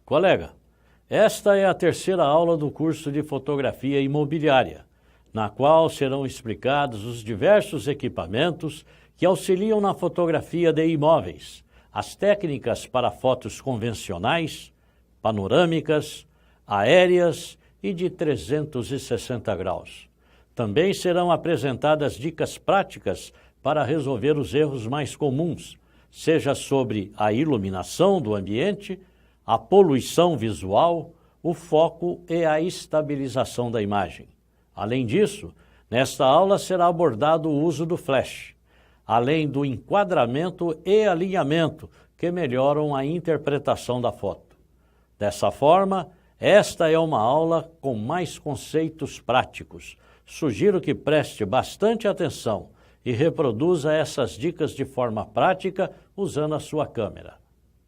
Colega, esta é a terceira aula do curso de Fotografia Imobiliária, na qual serão explicados os diversos equipamentos que auxiliam na fotografia de imóveis, as técnicas para fotos convencionais, panorâmicas, aéreas e de 360 graus. Também serão apresentadas dicas práticas para resolver os erros mais comuns, seja sobre a iluminação do ambiente, a poluição visual, o foco e a estabilização da imagem. Além disso, nesta aula será abordado o uso do flash, além do enquadramento e alinhamento, que melhoram a interpretação da foto. Dessa forma, esta é uma aula com mais conceitos práticos. Sugiro que preste bastante atenção e reproduza essas dicas de forma prática usando a sua câmera.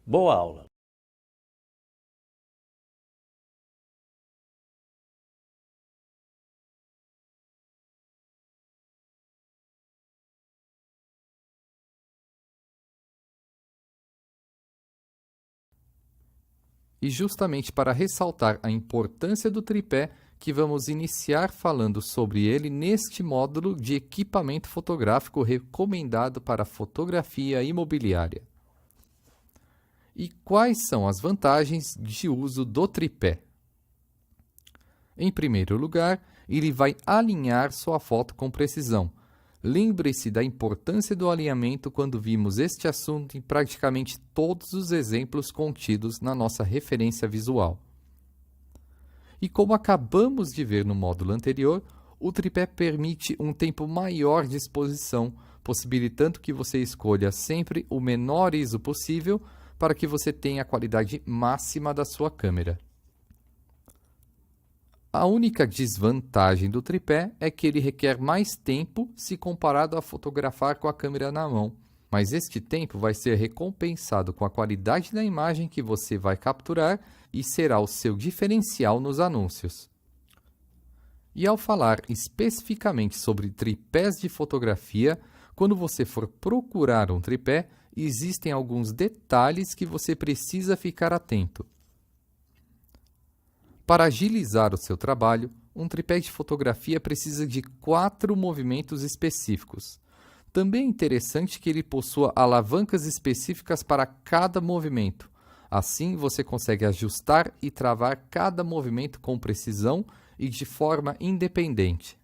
Boa aula! E justamente para ressaltar a importância do tripé, que vamos iniciar falando sobre ele neste módulo de equipamento fotográfico recomendado para fotografia imobiliária. E quais são as vantagens de uso do tripé? Em primeiro lugar, ele vai alinhar sua foto com precisão. Lembre-se da importância do alinhamento quando vimos este assunto em praticamente todos os exemplos contidos na nossa referência visual. E como acabamos de ver no módulo anterior, o tripé permite um tempo maior de exposição, possibilitando que você escolha sempre o menor ISO possível para que você tenha a qualidade máxima da sua câmera. A única desvantagem do tripé é que ele requer mais tempo se comparado a fotografar com a câmera na mão, mas este tempo vai ser recompensado com a qualidade da imagem que você vai capturar e será o seu diferencial nos anúncios. E ao falar especificamente sobre tripés de fotografia, quando você for procurar um tripé, existem alguns detalhes que você precisa ficar atento. Para agilizar o seu trabalho, um tripé de fotografia precisa de 4 movimentos específicos. Também é interessante que ele possua alavancas específicas para cada movimento. Assim, você consegue ajustar e travar cada movimento com precisão e de forma independente.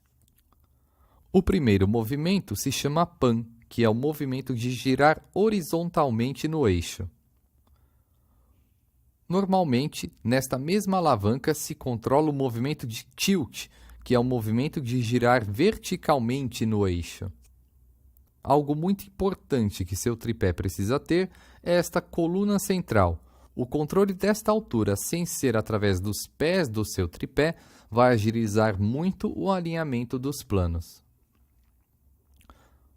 O primeiro movimento se chama pan, que é o movimento de girar horizontalmente no eixo. Normalmente, nesta mesma alavanca se controla o movimento de tilt, que é o movimento de girar verticalmente no eixo. Algo muito importante que seu tripé precisa ter é esta coluna central. O controle desta altura, sem ser através dos pés do seu tripé, vai agilizar muito o alinhamento dos planos.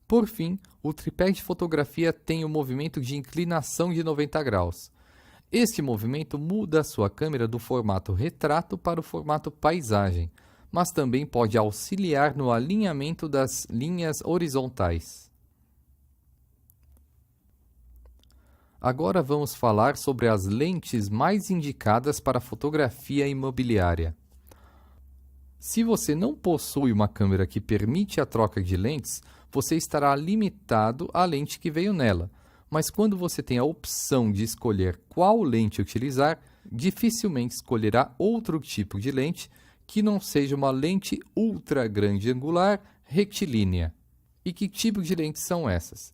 Por fim, o tripé de fotografia tem o movimento de inclinação de 90 graus. Este movimento muda a sua câmera do formato retrato para o formato paisagem, mas também pode auxiliar no alinhamento das linhas horizontais. Agora vamos falar sobre as lentes mais indicadas para fotografia imobiliária. Se você não possui uma câmera que permite a troca de lentes, você estará limitado à lente que veio nela. Mas quando você tem a opção de escolher qual lente utilizar, dificilmente escolherá outro tipo de lente que não seja uma lente ultra grande angular retilínea. E que tipo de lentes são essas?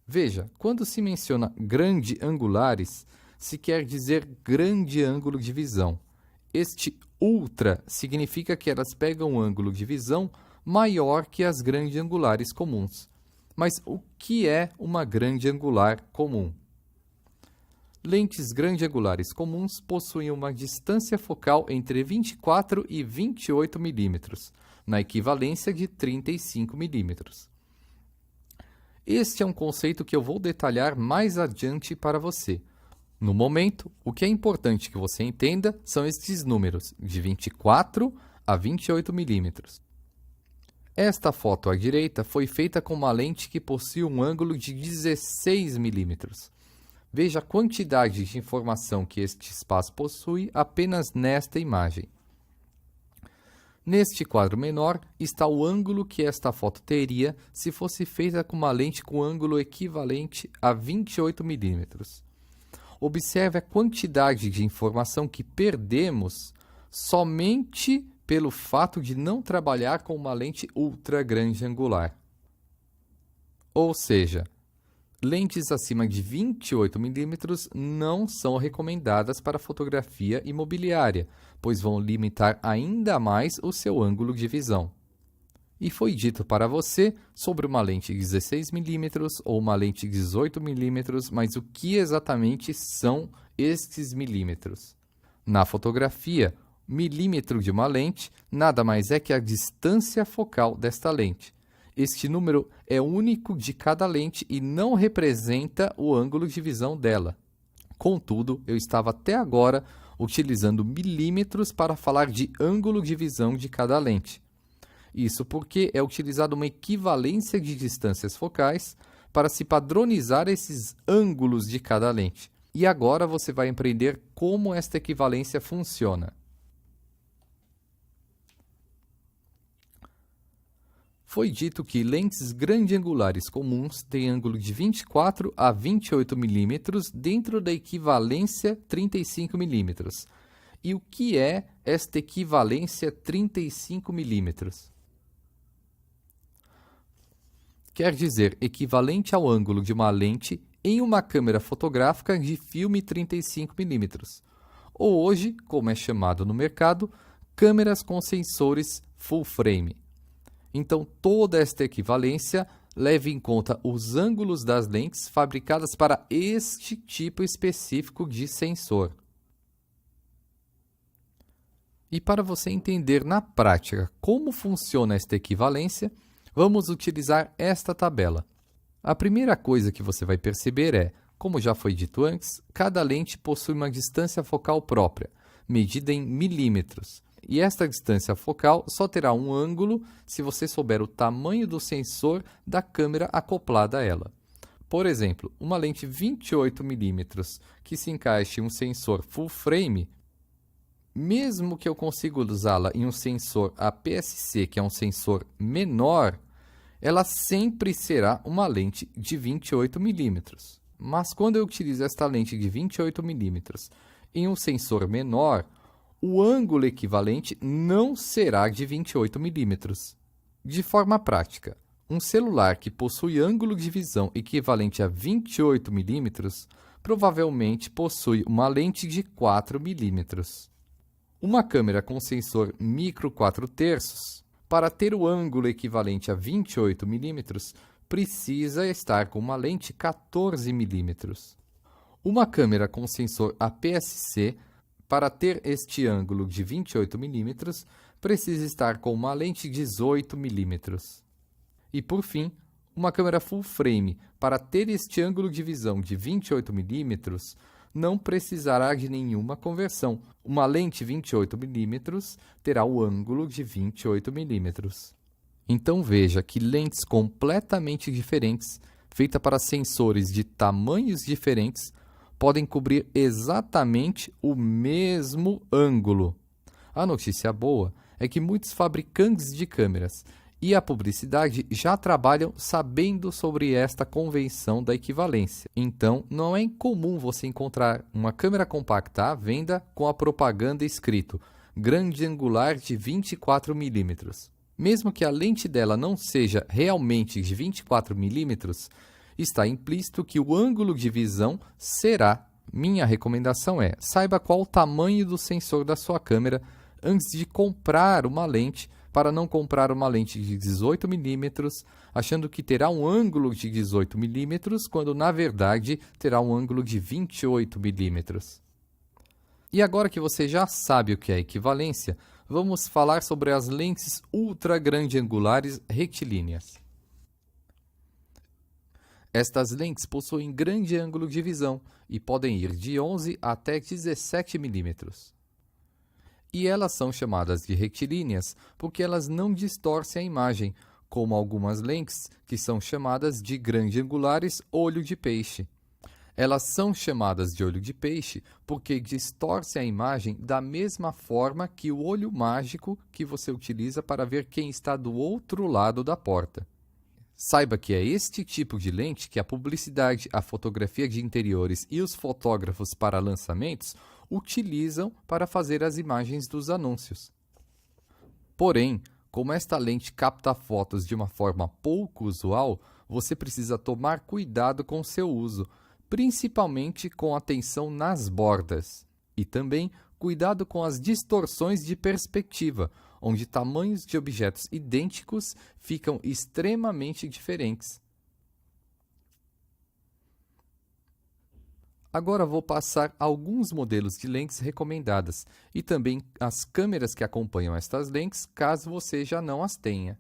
Veja, quando se menciona grande angulares, se quer dizer grande ângulo de visão. Este ultra significa que elas pegam um ângulo de visão maior que as grandes angulares comuns. Mas o que é uma grande angular comum? Lentes grande angulares comuns possuem uma distância focal entre 24 e 28 mm, na equivalência de 35 mm. Este é um conceito que eu vou detalhar mais adiante para você. No momento, o que é importante que você entenda são estes números, de 24 a 28 mm. Esta foto à direita foi feita com uma lente que possui um ângulo de 16 mm. Veja a quantidade de informação que este espaço possui apenas nesta imagem. Neste quadro menor está o ângulo que esta foto teria se fosse feita com uma lente com ângulo equivalente a 28 mm. Observe a quantidade de informação que perdemos somente pelo fato de não trabalhar com uma lente ultra grande angular. Ou seja, lentes acima de 28 mm não são recomendadas para fotografia imobiliária, pois vão limitar ainda mais o seu ângulo de visão. E foi dito para você sobre uma lente 16 mm ou uma lente 18 mm, mas o que exatamente são estes milímetros? Na fotografia, milímetro de uma lente nada mais é que a distância focal desta lente. Este número é único de cada lente e não representa o ângulo de visão dela. Contudo, eu estava até agora utilizando milímetros para falar de ângulo de visão de cada lente. Isso porque é utilizada uma equivalência de distâncias focais para se padronizar esses ângulos de cada lente. E agora você vai aprender como esta equivalência funciona. Foi dito que lentes grande-angulares comuns têm ângulo de 24 a 28 mm dentro da equivalência 35 mm. E o que é esta equivalência 35 mm? Quer dizer equivalente ao ângulo de uma lente em uma câmera fotográfica de filme 35 mm. Ou hoje, como é chamado no mercado, câmeras com sensores full frame. Então, toda esta equivalência leva em conta os ângulos das lentes fabricadas para este tipo específico de sensor. E para você entender na prática como funciona esta equivalência, vamos utilizar esta tabela. A primeira coisa que você vai perceber é, como já foi dito antes, cada lente possui uma distância focal própria, medida em milímetros. E esta distância focal só terá um ângulo se você souber o tamanho do sensor da câmera acoplada a ela. Por exemplo, uma lente 28 mm que se encaixe em um sensor full frame, mesmo que eu consiga usá-la em um sensor APS-C, que é um sensor menor, ela sempre será uma lente de 28 mm. Mas quando eu utilizo esta lente de 28 mm em um sensor menor, o ângulo equivalente não será de 28 mm. De forma prática, um celular que possui ângulo de visão equivalente a 28 mm provavelmente possui uma lente de 4 mm. Uma câmera com sensor micro 4/3, para ter o ângulo equivalente a 28 mm, precisa estar com uma lente 14 mm. Uma câmera com sensor APS-C, para ter este ângulo de 28 mm, precisa estar com uma lente 18 mm. E por fim, uma câmera full frame, para ter este ângulo de visão de 28 mm, não precisará de nenhuma conversão. Uma lente 28 mm terá o ângulo de 28 mm. Então veja que lentes completamente diferentes, feitas para sensores de tamanhos diferentes, podem cobrir exatamente o mesmo ângulo. A notícia boa é que muitos fabricantes de câmeras e a publicidade já trabalham sabendo sobre esta convenção da equivalência. Então, não é incomum você encontrar uma câmera compacta à venda com a propaganda escrito grande angular de 24 mm. Mesmo que a lente dela não seja realmente de 24 mm, está implícito que o ângulo de visão será. Minha recomendação é, saiba qual o tamanho do sensor da sua câmera antes de comprar uma lente, para não comprar uma lente de 18 mm, achando que terá um ângulo de 18 mm, quando na verdade terá um ângulo de 28 mm. E agora que você já sabe o que é equivalência, vamos falar sobre as lentes ultra grande angulares retilíneas. Estas lentes possuem grande ângulo de visão e podem ir de 11 até 17 mm. E elas são chamadas de retilíneas porque elas não distorcem a imagem, como algumas lentes que são chamadas de grande angulares olho de peixe. Elas são chamadas de olho de peixe porque distorcem a imagem da mesma forma que o olho mágico que você utiliza para ver quem está do outro lado da porta. Saiba que é este tipo de lente que a publicidade, a fotografia de interiores e os fotógrafos para lançamentos utilizam para fazer as imagens dos anúncios. Porém, como esta lente capta fotos de uma forma pouco usual, você precisa tomar cuidado com seu uso, principalmente com atenção nas bordas. E também cuidado com as distorções de perspectiva, onde tamanhos de objetos idênticos ficam extremamente diferentes. Agora vou passar alguns modelos de lentes recomendadas e também as câmeras que acompanham estas lentes, caso você já não as tenha.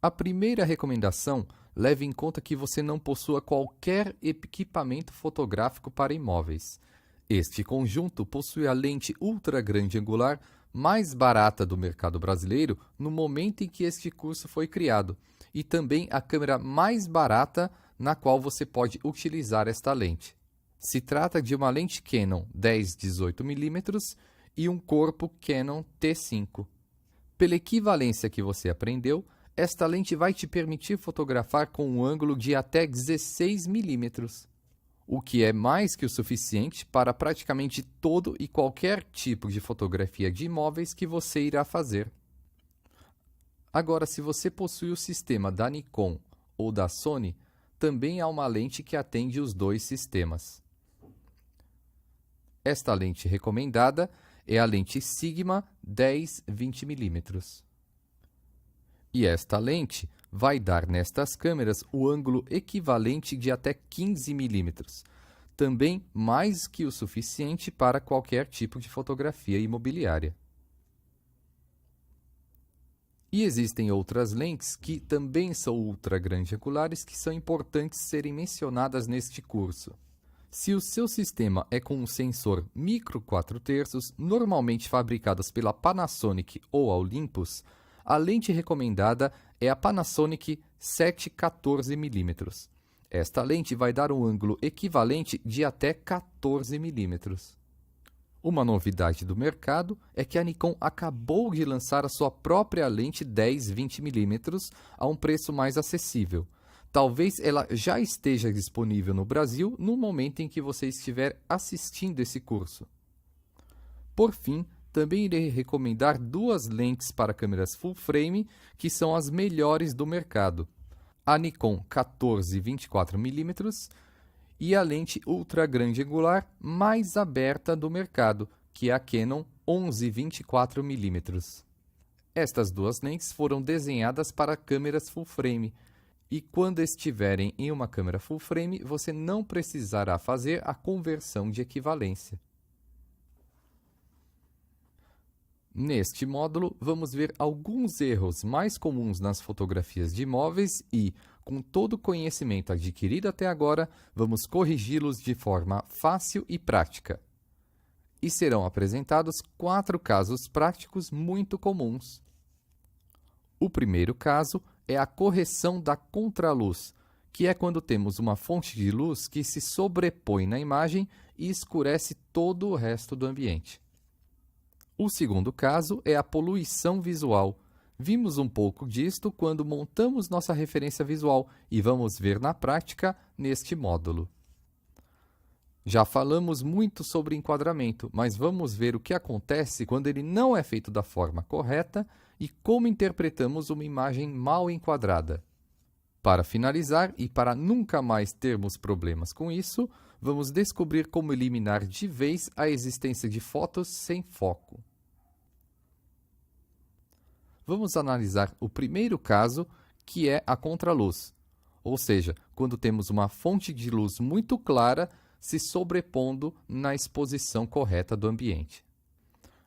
A primeira recomendação leve em conta que você não possua qualquer equipamento fotográfico para imóveis. Este conjunto possui a lente ultra grande angular mais barata do mercado brasileiro no momento em que este curso foi criado, e também a câmera mais barata na qual você pode utilizar esta lente. Se trata de uma lente Canon 10-18mm e um corpo Canon T5. Pela equivalência que você aprendeu, esta lente vai te permitir fotografar com um ângulo de até 16mm, o que é mais que o suficiente para praticamente todo e qualquer tipo de fotografia de imóveis que você irá fazer. Agora, se você possui o sistema da Nikon ou da Sony, também há uma lente que atende os dois sistemas. Esta lente recomendada é a lente Sigma 10-20mm. E esta lente vai dar nestas câmeras o ângulo equivalente de até 15mm, também mais que o suficiente para qualquer tipo de fotografia imobiliária. E existem outras lentes que também são ultra grande angulares que são importantes serem mencionadas neste curso. Se o seu sistema é com um sensor micro 4/3, normalmente fabricados pela Panasonic ou Olympus, a lente recomendada é a Panasonic 7-14mm. Esta lente vai dar um ângulo equivalente de até 14mm. Uma novidade do mercado é que a Nikon acabou de lançar a sua própria lente 10-20mm a um preço mais acessível. Talvez ela já esteja disponível no Brasil no momento em que você estiver assistindo esse curso. Por fim, também irei recomendar duas lentes para câmeras full frame que são as melhores do mercado. A Nikon 14-24mm e a lente ultra grande angular mais aberta do mercado, que é a Canon 11-24mm. Estas duas lentes foram desenhadas para câmeras full frame, e quando estiverem em uma câmera full frame, você não precisará fazer a conversão de equivalência. Neste módulo, vamos ver alguns erros mais comuns nas fotografias de imóveis e, com todo o conhecimento adquirido até agora, vamos corrigi-los de forma fácil e prática. E serão apresentados 4 casos práticos muito comuns. O primeiro caso é a correção da contraluz, que é quando temos uma fonte de luz que se sobrepõe na imagem e escurece todo o resto do ambiente. O segundo caso é a poluição visual. Vimos um pouco disto quando montamos nossa referência visual e vamos ver na prática neste módulo. Já falamos muito sobre enquadramento, mas vamos ver o que acontece quando ele não é feito da forma correta e como interpretamos uma imagem mal enquadrada. Para finalizar, e para nunca mais termos problemas com isso, vamos descobrir como eliminar de vez a existência de fotos sem foco. Vamos analisar o primeiro caso, que é a contraluz, ou seja, quando temos uma fonte de luz muito clara se sobrepondo na exposição correta do ambiente.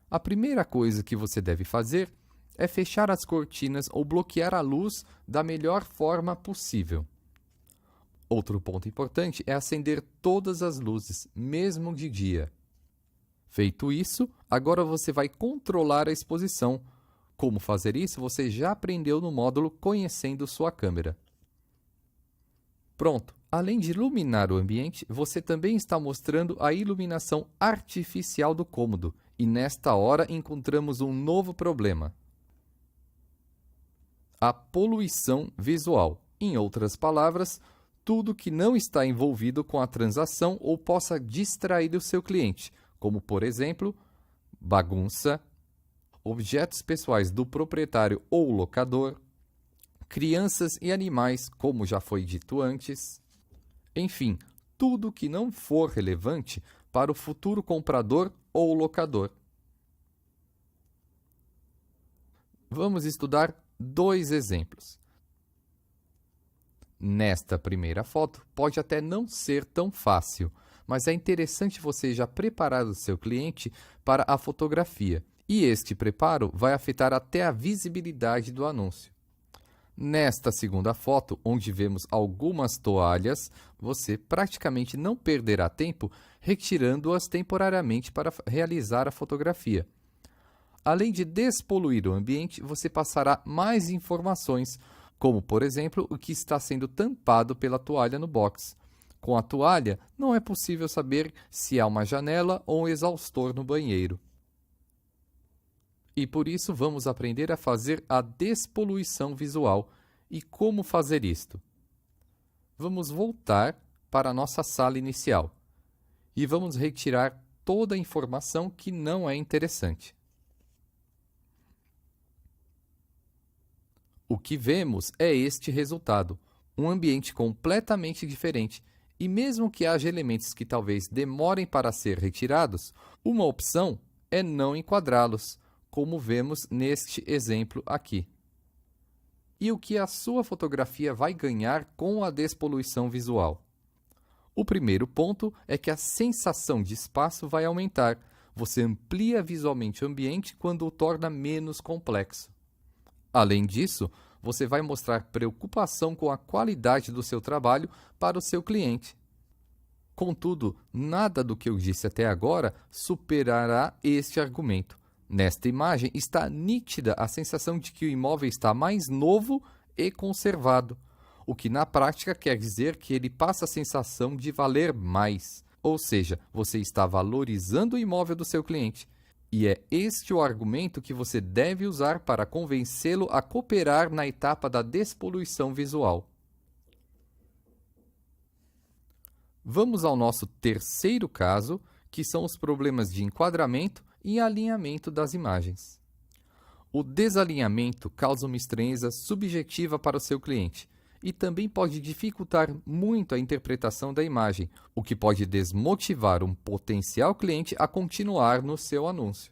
A primeira coisa que você deve fazer é fechar as cortinas ou bloquear a luz da melhor forma possível. Outro ponto importante é acender todas as luzes, mesmo de dia. Feito isso, agora você vai controlar a exposição. Como fazer isso, você já aprendeu no módulo Conhecendo Sua Câmera. Pronto, Além de iluminar o ambiente, você também está mostrando a iluminação artificial do cômodo, e nesta hora encontramos um novo problema: a poluição visual. Em outras palavras, tudo que não está envolvido com a transação ou possa distrair o seu cliente, como, por exemplo, bagunça, objetos pessoais do proprietário ou locador, crianças e animais, como já foi dito antes. Enfim, tudo que não for relevante para o futuro comprador ou locador. Vamos estudar 2 exemplos. Nesta primeira foto, pode até não ser tão fácil, mas é interessante você já preparar o seu cliente para a fotografia, e este preparo vai afetar até a visibilidade do anúncio. Nesta segunda foto, onde vemos algumas toalhas, você praticamente não perderá tempo retirando-as temporariamente para realizar a fotografia. Além de despoluir o ambiente, você passará mais informações, como, por exemplo, o que está sendo tampado pela toalha no box. Com a toalha, não é possível saber se há uma janela ou um exaustor no banheiro. E por isso vamos aprender a fazer a despoluição visual. E como fazer isto? Vamos voltar para a nossa sala inicial e vamos retirar toda a informação que não é interessante. O que vemos é este resultado, um ambiente completamente diferente, e mesmo que haja elementos que talvez demorem para ser retirados, uma opção é não enquadrá-los, como vemos neste exemplo aqui. E o que a sua fotografia vai ganhar com a despoluição visual? O primeiro ponto é que a sensação de espaço vai aumentar. Você amplia visualmente o ambiente quando o torna menos complexo. Além disso, você vai mostrar preocupação com a qualidade do seu trabalho para o seu cliente. Contudo, nada do que eu disse até agora superará este argumento. Nesta imagem está nítida a sensação de que o imóvel está mais novo e conservado, o que na prática quer dizer que ele passa a sensação de valer mais. Ou seja, você está valorizando o imóvel do seu cliente. E é este o argumento que você deve usar para convencê-lo a cooperar na etapa da despoluição visual. Vamos ao nosso terceiro caso, que são os problemas de enquadramento e alinhamento das imagens. O desalinhamento causa uma estranheza subjetiva para o seu cliente e também pode dificultar muito a interpretação da imagem, o que pode desmotivar um potencial cliente a continuar no seu anúncio.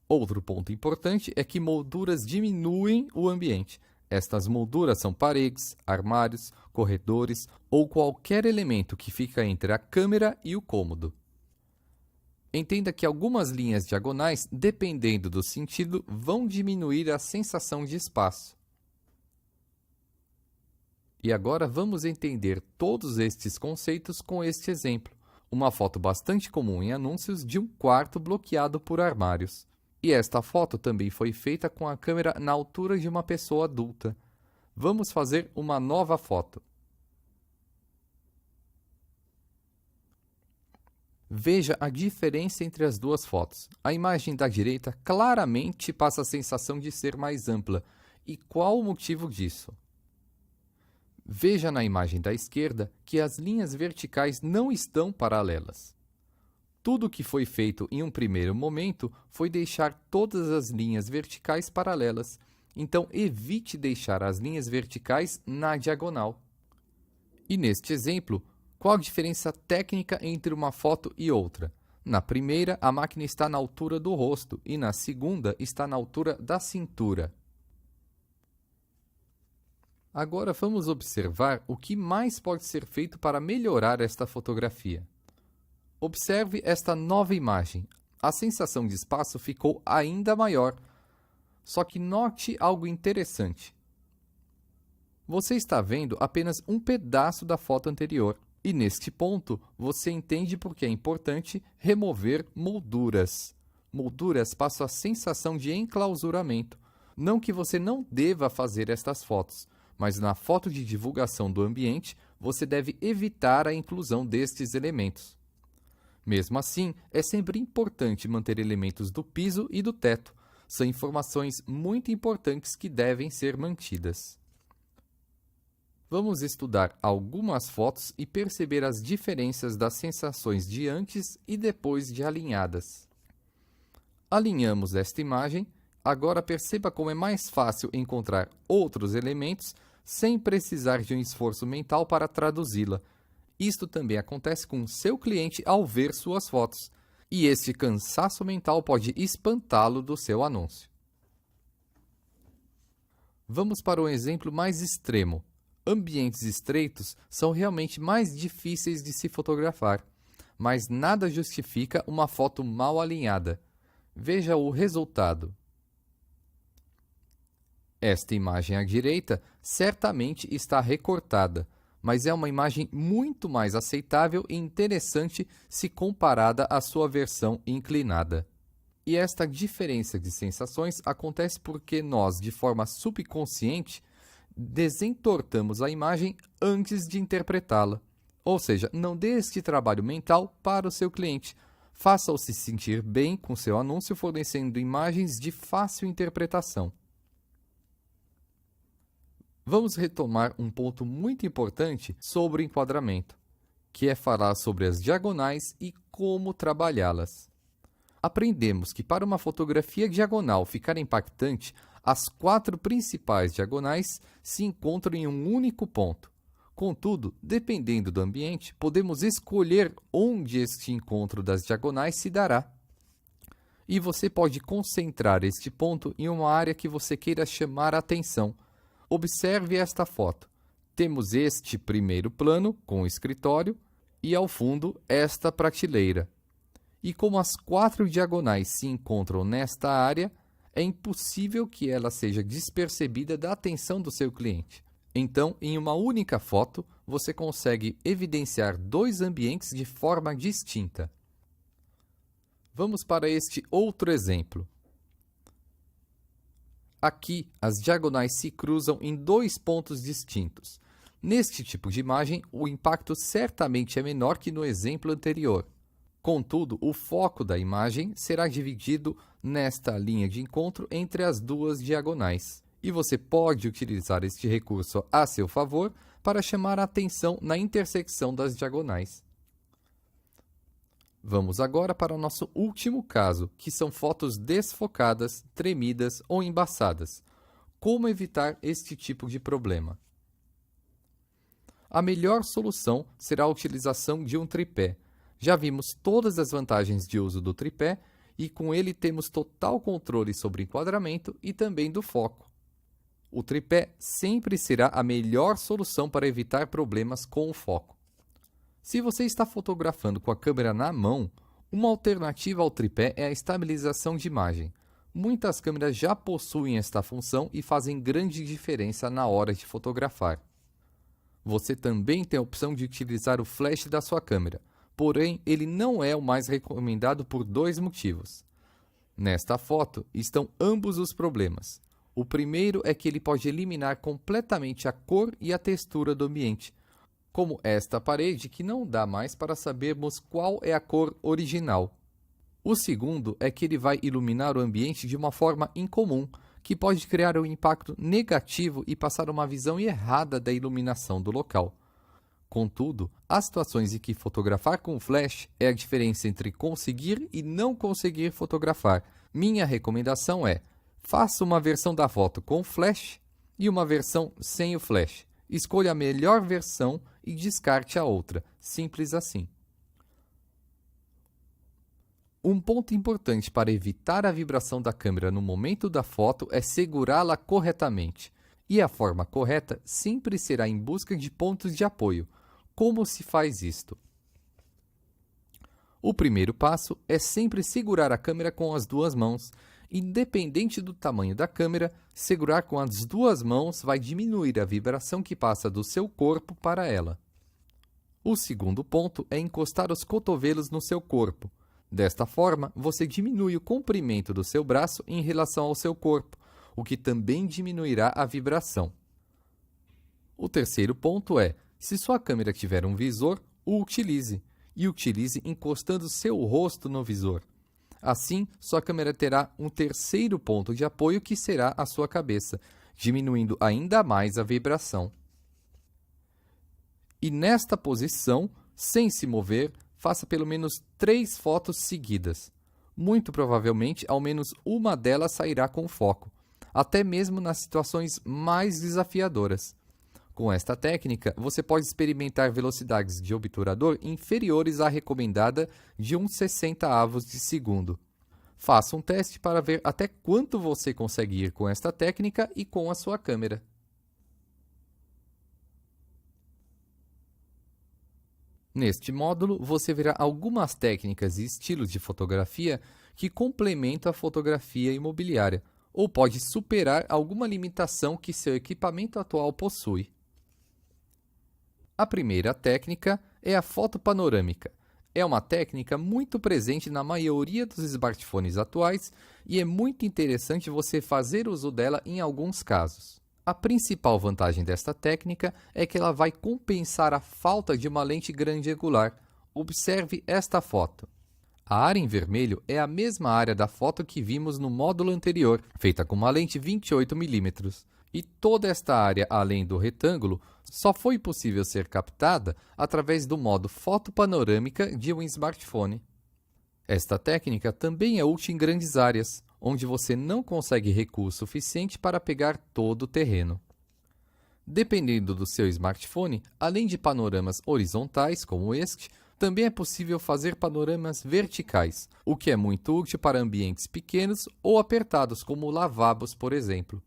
Outro ponto importante é que molduras diminuem o ambiente. Estas molduras são paredes, armários, corredores ou qualquer elemento que fica entre a câmera e o cômodo. Entenda que algumas linhas diagonais, dependendo do sentido, vão diminuir a sensação de espaço. E agora vamos entender todos estes conceitos com este exemplo, uma foto bastante comum em anúncios de um quarto bloqueado por armários. E esta foto também foi feita com a câmera na altura de uma pessoa adulta. Vamos fazer uma nova foto. Veja a diferença entre as duas fotos. A imagem da direita claramente passa a sensação de ser mais ampla. E qual o motivo disso? Veja na imagem da esquerda que as linhas verticais não estão paralelas. Tudo o que foi feito em um primeiro momento foi deixar todas as linhas verticais paralelas. Então, evite deixar as linhas verticais na diagonal. E neste exemplo, qual a diferença técnica entre uma foto e outra? Na primeira, a máquina está na altura do rosto e na segunda está na altura da cintura. Agora vamos observar o que mais pode ser feito para melhorar esta fotografia. Observe esta nova imagem. A sensação de espaço ficou ainda maior. Só que note algo interessante. Você está vendo apenas um pedaço da foto anterior. E neste ponto, você entende por que é importante remover molduras. Molduras passam a sensação de enclausuramento. Não que você não deva fazer estas fotos, mas na foto de divulgação do ambiente, você deve evitar a inclusão destes elementos. Mesmo assim, é sempre importante manter elementos do piso e do teto. São informações muito importantes que devem ser mantidas. Vamos estudar algumas fotos e perceber as diferenças das sensações de antes e depois de alinhadas. Alinhamos esta imagem. Agora perceba como é mais fácil encontrar outros elementos sem precisar de um esforço mental para traduzi-la. Isto também acontece com seu cliente ao ver suas fotos, e este cansaço mental pode espantá-lo do seu anúncio. Vamos para um exemplo mais extremo. Ambientes estreitos são realmente mais difíceis de se fotografar, mas nada justifica uma foto mal alinhada. Veja o resultado. Esta imagem à direita certamente está recortada, mas é uma imagem muito mais aceitável e interessante se comparada à sua versão inclinada. E esta diferença de sensações acontece porque nós, de forma subconsciente, desentortamos a imagem antes de interpretá-la. Ou seja, não dê este trabalho mental para o seu cliente. Faça-o se sentir bem com seu anúncio fornecendo imagens de fácil interpretação. Vamos retomar um ponto muito importante sobre o enquadramento, que é falar sobre as diagonais e como trabalhá-las. Aprendemos que para uma fotografia diagonal ficar impactante, as 4 principais diagonais se encontram em um único ponto. Contudo, dependendo do ambiente, podemos escolher onde este encontro das diagonais se dará. E você pode concentrar este ponto em uma área que você queira chamar a atenção. Observe esta foto. Temos este primeiro plano com o escritório e ao fundo esta prateleira. E como as 4 diagonais se encontram nesta área, é impossível que ela seja despercebida da atenção do seu cliente. Então, em uma única foto, você consegue evidenciar 2 ambientes de forma distinta. Vamos para este outro exemplo. Aqui, as diagonais se cruzam em 2 pontos distintos. Neste tipo de imagem, o impacto certamente é menor que no exemplo anterior. Contudo, o foco da imagem será dividido nesta linha de encontro entre as 2 diagonais. E você pode utilizar este recurso a seu favor para chamar a atenção na intersecção das diagonais. Vamos agora para o nosso último caso, que são fotos desfocadas, tremidas ou embaçadas. Como evitar este tipo de problema? A melhor solução será a utilização de um tripé. Já vimos todas as vantagens de uso do tripé e com ele temos total controle sobre o enquadramento e também do foco. O tripé sempre será a melhor solução para evitar problemas com o foco. Se você está fotografando com a câmera na mão, uma alternativa ao tripé é a estabilização de imagem. Muitas câmeras já possuem esta função e fazem grande diferença na hora de fotografar. Você também tem a opção de utilizar o flash da sua câmera, porém ele não é o mais recomendado por 2 motivos. Nesta foto estão ambos os problemas. O primeiro é que ele pode eliminar completamente a cor e a textura do ambiente, como esta parede que não dá mais para sabermos qual é a cor original. O segundo é que ele vai iluminar o ambiente de uma forma incomum, que pode criar um impacto negativo e passar uma visão errada da iluminação do local. Contudo, há situações em que fotografar com flash é a diferença entre conseguir e não conseguir fotografar. Minha recomendação é: faça uma versão da foto com flash e uma versão sem o flash. Escolha a melhor versão e descarte a outra. Simples assim. Um ponto importante para evitar a vibração da câmera no momento da foto é segurá-la corretamente. E a forma correta sempre será em busca de pontos de apoio. Como se faz isto? O primeiro passo é sempre segurar a câmera com as 2 mãos. Independente do tamanho da câmera, segurar com as 2 mãos vai diminuir a vibração que passa do seu corpo para ela. O segundo ponto é encostar os cotovelos no seu corpo. Desta forma, você diminui o comprimento do seu braço em relação ao seu corpo, o que também diminuirá a vibração. O terceiro ponto é Se sua câmera tiver um visor, o utilize, e utilize encostando seu rosto no visor. Assim, sua câmera terá um terceiro ponto de apoio que será a sua cabeça, diminuindo ainda mais a vibração. E nesta posição, sem se mover, faça pelo menos 3 fotos seguidas. Muito provavelmente, ao menos uma delas sairá com foco, até mesmo nas situações mais desafiadoras. Com esta técnica, você pode experimentar velocidades de obturador inferiores à recomendada de 1/60 de segundo. Faça um teste para ver até quanto você consegue ir com esta técnica e com a sua câmera. Neste módulo, você verá algumas técnicas e estilos de fotografia que complementam a fotografia imobiliária, ou pode superar alguma limitação que seu equipamento atual possui. A primeira técnica é a foto panorâmica. É uma técnica muito presente na maioria dos smartphones atuais e é muito interessante você fazer uso dela em alguns casos. A principal vantagem desta técnica é que ela vai compensar a falta de uma lente grande angular. Observe esta foto. A área em vermelho é a mesma área da foto que vimos no módulo anterior, feita com uma lente 28 mm. E toda esta área além do retângulo só foi possível ser captada através do modo foto panorâmica de um smartphone. Esta técnica também é útil em grandes áreas, onde você não consegue recuo suficiente para pegar todo o terreno. Dependendo do seu smartphone, além de panoramas horizontais como este, também é possível fazer panoramas verticais, o que é muito útil para ambientes pequenos ou apertados como lavabos, por exemplo.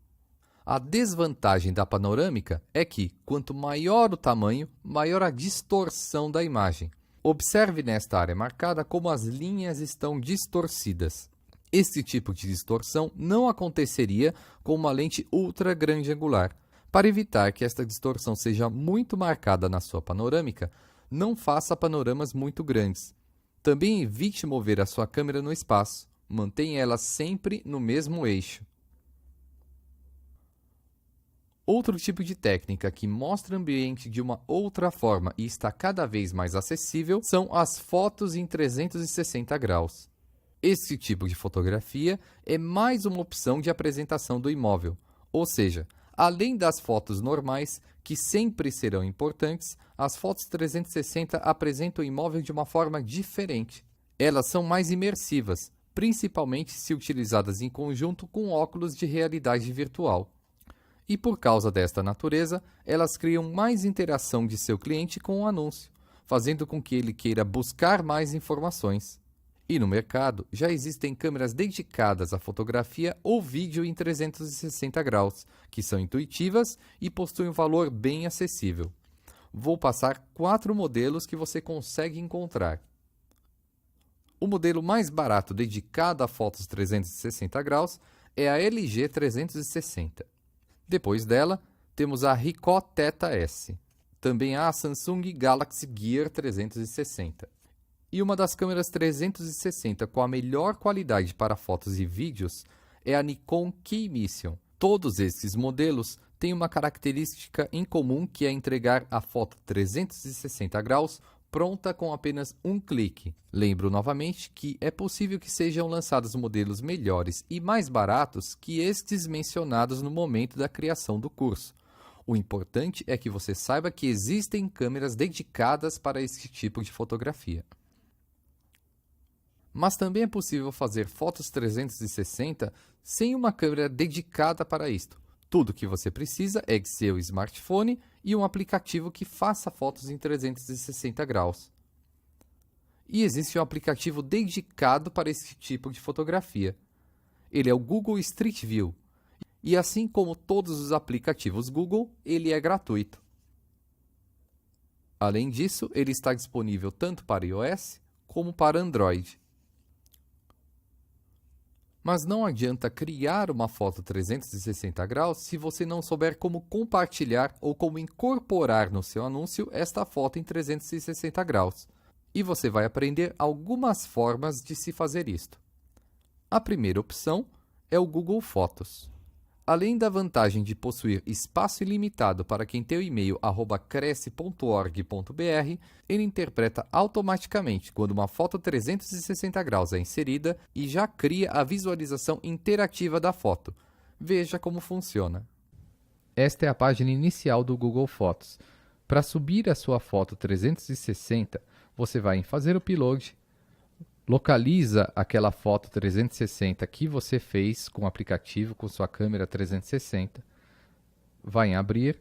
A desvantagem da panorâmica é que, quanto maior o tamanho, maior a distorção da imagem. Observe nesta área marcada como as linhas estão distorcidas. Este tipo de distorção não aconteceria com uma lente ultra grande angular. Para evitar que esta distorção seja muito marcada na sua panorâmica, não faça panoramas muito grandes. Também evite mover a sua câmera no espaço. Mantenha ela sempre no mesmo eixo. Outro tipo de técnica que mostra o ambiente de uma outra forma e está cada vez mais acessível são as fotos em 360 graus. Esse tipo de fotografia é mais uma opção de apresentação do imóvel, ou seja, além das fotos normais, que sempre serão importantes, as fotos 360 apresentam o imóvel de uma forma diferente. Elas são mais imersivas, principalmente se utilizadas em conjunto com óculos de realidade virtual. E por causa desta natureza, elas criam mais interação de seu cliente com o anúncio, fazendo com que ele queira buscar mais informações. E no mercado, já existem câmeras dedicadas à fotografia ou vídeo em 360 graus, que são intuitivas e possuem um valor bem acessível. Vou passar 4 modelos que você consegue encontrar. O modelo mais barato dedicado a fotos 360 graus é a LG 360. Depois dela, temos a Ricoh Theta S. Também há a Samsung Galaxy Gear 360. E uma das câmeras 360 com a melhor qualidade para fotos e vídeos é a Nikon Key Mission. Todos esses modelos têm uma característica em comum, que é entregar a foto 360 graus pronta com apenas um clique. Lembro novamente que é possível que sejam lançados modelos melhores e mais baratos que estes mencionados no momento da criação do curso. O importante é que você saiba que existem câmeras dedicadas para esse tipo de fotografia. Mas também é possível fazer fotos 360 sem uma câmera dedicada para isto. Tudo que você precisa é de seu smartphone e um aplicativo que faça fotos em 360 graus. E existe um aplicativo dedicado para esse tipo de fotografia. Ele é o Google Street View. E assim como todos os aplicativos Google, ele é gratuito. Além disso, ele está disponível tanto para iOS como para Android. Mas não adianta criar uma foto 360 graus se você não souber como compartilhar ou como incorporar no seu anúncio esta foto em 360 graus. E você vai aprender algumas formas de se fazer isto. A primeira opção é o Google Fotos. Além da vantagem de possuir espaço ilimitado para quem tem o e-mail @cresce.org.br, ele interpreta automaticamente quando uma foto 360 graus é inserida e já cria a visualização interativa da foto. Veja como funciona. Esta é a página inicial do Google Fotos. Para subir a sua foto 360, você vai em Fazer Upload, localiza aquela foto 360 que você fez com o aplicativo, com sua câmera 360, vai em Abrir,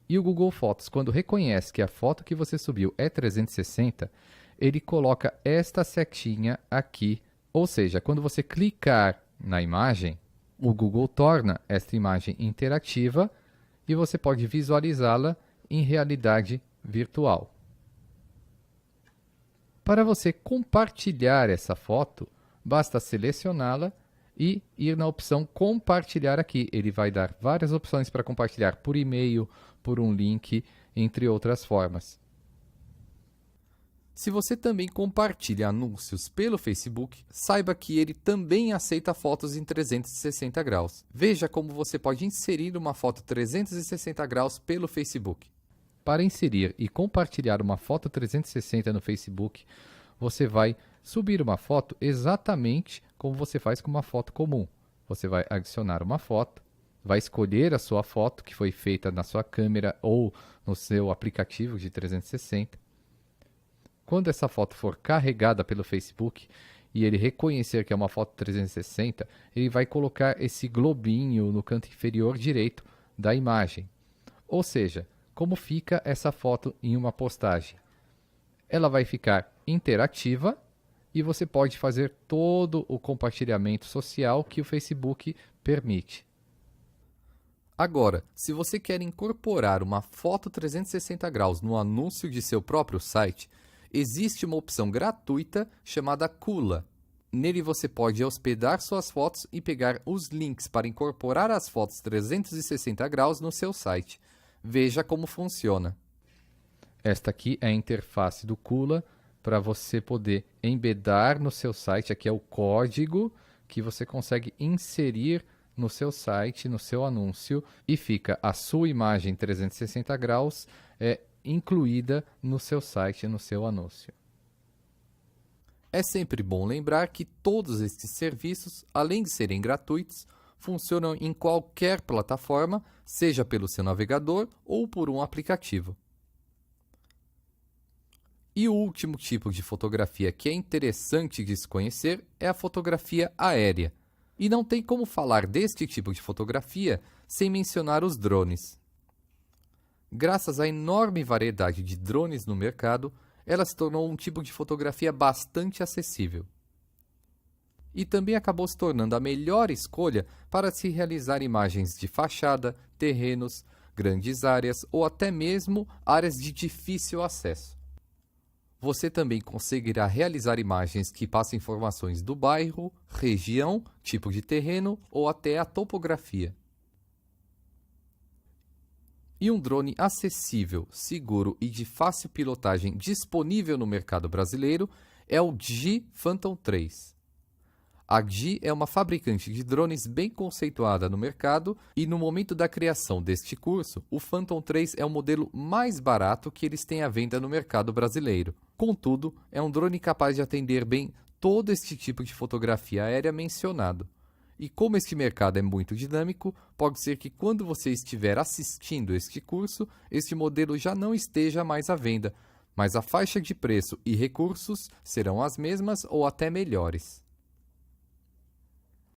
e o Google Fotos, quando reconhece que a foto que você subiu é 360, ele coloca esta setinha aqui, ou seja, quando você clicar na imagem, o Google torna esta imagem interativa e você pode visualizá-la em realidade virtual. Para você compartilhar essa foto, basta selecioná-la e ir na opção compartilhar aqui. Ele vai dar várias opções para compartilhar por e-mail, por um link, entre outras formas. Se você também compartilha anúncios pelo Facebook, saiba que ele também aceita fotos em 360 graus. Veja como você pode inserir uma foto 360 graus pelo Facebook. Para inserir e compartilhar uma foto 360 no Facebook, você vai subir uma foto exatamente como você faz com uma foto comum. Você vai adicionar uma foto, vai escolher a sua foto que foi feita na sua câmera ou no seu aplicativo de 360. Quando essa foto for carregada pelo Facebook e ele reconhecer que é uma foto 360, ele vai colocar esse globinho no canto inferior direito da imagem. Ou seja, como fica essa foto em uma postagem? Ela vai ficar interativa e você pode fazer todo o compartilhamento social que o Facebook permite. Agora, se você quer incorporar uma foto 360 graus no anúncio de seu próprio site, existe uma opção gratuita chamada Kula. Nele você pode hospedar suas fotos e pegar os links para incorporar as fotos 360 graus no seu site. Veja como funciona. Esta aqui é a interface do Kula para você poder embedar no seu site. Aqui é o código que você consegue inserir no seu site, no seu anúncio, e fica a sua imagem 360 graus incluída no seu site, no seu anúncio. É sempre bom lembrar que todos estes serviços, além de serem gratuitos, funcionam em qualquer plataforma, seja pelo seu navegador ou por um aplicativo. E o último tipo de fotografia que é interessante de se conhecer é a fotografia aérea. E não tem como falar deste tipo de fotografia sem mencionar os drones. Graças à enorme variedade de drones no mercado, ela se tornou um tipo de fotografia bastante acessível. E também acabou se tornando a melhor escolha para se realizar imagens de fachada, terrenos, grandes áreas ou até mesmo áreas de difícil acesso. Você também conseguirá realizar imagens que passam informações do bairro, região, tipo de terreno ou até a topografia. E um drone acessível, seguro e de fácil pilotagem disponível no mercado brasileiro é o DJI Phantom 3. A DJI é uma fabricante de drones bem conceituada no mercado e no momento da criação deste curso, o Phantom 3 é o modelo mais barato que eles têm à venda no mercado brasileiro. Contudo, é um drone capaz de atender bem todo este tipo de fotografia aérea mencionado. E como este mercado é muito dinâmico, pode ser que quando você estiver assistindo este curso, este modelo já não esteja mais à venda, mas a faixa de preço e recursos serão as mesmas ou até melhores.